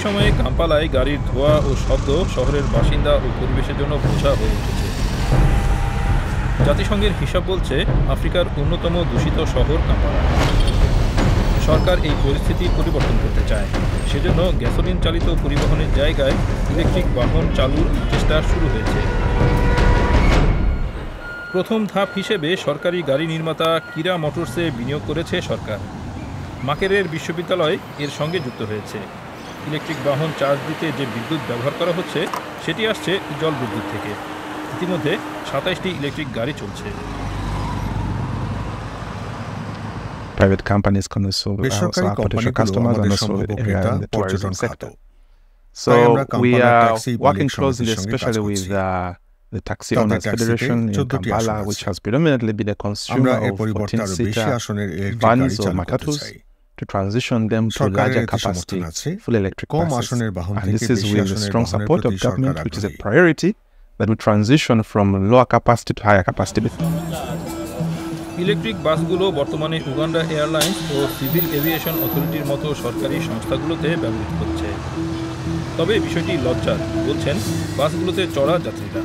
সময়ে কাম্পালায় গাড়ির ধোঁয়া ও শব্দ শহরের বাসিন্দা ও পরিবেশের জন্য বোঝা হয়ে উঠেছে। জাতিসংঘের হিসাব বলছে আফ্রিকার অন্যতম দূষিত শহর কাম্পালা। সরকার এই পরিস্থিতি পরিবর্তন করতে চায়, সেজন্য গ্যাসোলিন চালিত পরিবহনের জায়গায় ইলেকট্রিক বাহন চালুর চেষ্টা শুরু হয়েছে। প্রথম ধাপ হিসেবে সরকারি গাড়ি নির্মাতা কিরা মোটরসে বিনিয়োগ করেছে সরকার। মাকেরের বিশ্ববিদ্যালয় এর সঙ্গে যুক্ত হয়েছে। ইলেকট্রিক বাহন চার্জ দিতে যে বিদ্যুৎ ব্যবহার করা হচ্ছে সেটি আসছে জল বিদ্যুৎ থেকে। ইতিমধ্যে 27টি ইলেকট্রিক গাড়ি চলছে। Private companies can also potential customers and also in the tourism sector. So we are working closely, especially with the Taxi Owners Federation in Kampala, which has predominantly been a consumer of 14-seater vans or matatus, to transition them to larger capacity full electric buses. And this is with the strong support of government, which is a priority, that we transition from lower capacity to higher capacity. Electric বাসগুলো বর্তমানে Uganda airlines ও civil aviation অথরিটির মতো সরকারি সংস্থাগুলোতে ব্যবহৃত হচ্ছে। তবে বিষয়টি লজ্জার, বলছেন বাসগুলোতে চড়া যাত্রীরা।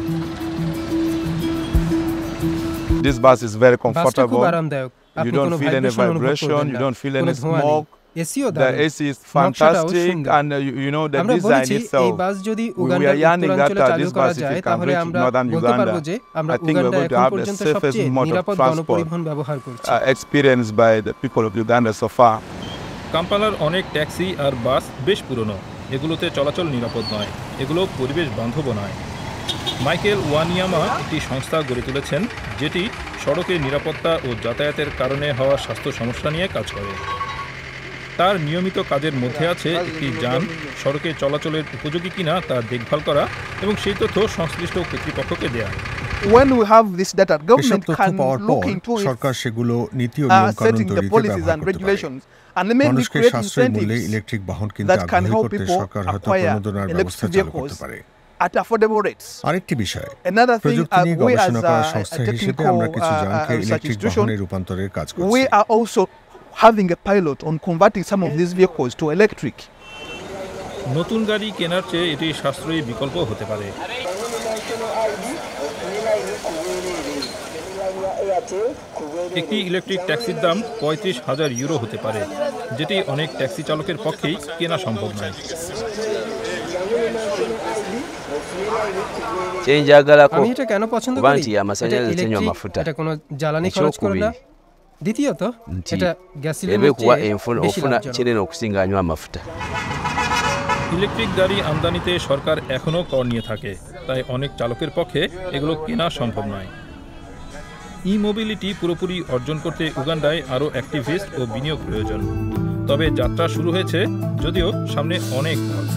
This bus is very comfortable. You don't feel any vibration, you don't feel any smoke. The AC is fantastic, and you know the design itself. We are yearning that this bus, if it can reach northern Uganda, I think we're going to have the safest mode of transport experienced by the people of Uganda so far. কাম্পালার অনেক taxi আর বাস বেশ পুরনো। এগুলোতে চলাচল নিরাপদ নয়, এগুলো পরিবেশ বান্ধব নয়। মাইকেল ওয়ানিয়ামা একটি সংস্থা গড়ে তুলেছেন যেটি সড়কের নিরাপত্তা ও যাতায়াতের কারণে হওয়া স্বাস্থ্য সমস্যা নিয়ে কাজ করে। তার নিয়মিত কাজের মধ্যে আছে একটি যান সড়কে চলাচলের উপযোগী কিনা তা দেখভাল করা এবং সেই তথ্য সংশ্লিষ্ট কর্তৃপক্ষকে দেওয়া। When we have this data, government can look into it, সরকার সেগুলো নীতি ও নিয়মকানুন তৈরিতে ব্যবহার করতে পারে। মানুষকে সাশ্রয়ী মূল্যে ইলেকট্রিক বাহন কিনতে আগ্রহী করতে সরকার হয়তো প্রণোদনার ব্যবস্থা চালু করতে পারে। at affordable rates. আরেকটি বিষয়, Another thing, প্রযুক্তি নিয়ে we গবেষণা as করা a সংস্থা হিসেবে technical আমরা কিছু জানকে ইলেকট্রিক বাহনে রূপান্তরের কাজ করছি। we are also having a pilot on converting some of these vehicles to electric. নতুন গাড়ি কেনার চেয়ে এটি সাশ্রয়ী বিকল্প হতে পারে। একটি ইলেকট্রিক ট্যাক্সির দাম 35,000 ইউরো হতে পারে, যেটি অনেক ট্যাক্সি চালকের পক্ষেই কেনা সম্ভব নয়। আমি এটা কেন পছন্দ করি? এটা কোনো জ্বালানি খরচ করে না। দ্বিতীয়ত, এটা গ্যাসোলিনের চেয়ে বেশি লাভজনক। ইলেকট্রিক গাড়ি আমদানিতে সরকার এখনও কর নিয়ে থাকে, তাই অনেক চালকের পক্ষে এগুলো কেনা সম্ভব নয়। ই মোবিলিটি পুরোপুরি অর্জন করতে উগান্ডায় আরও অ্যাক্টিভিস্ট ও বিনিয়োগ প্রয়োজন। তবে যাত্রা শুরু হয়েছে, যদিও সামনে অনেক পথ।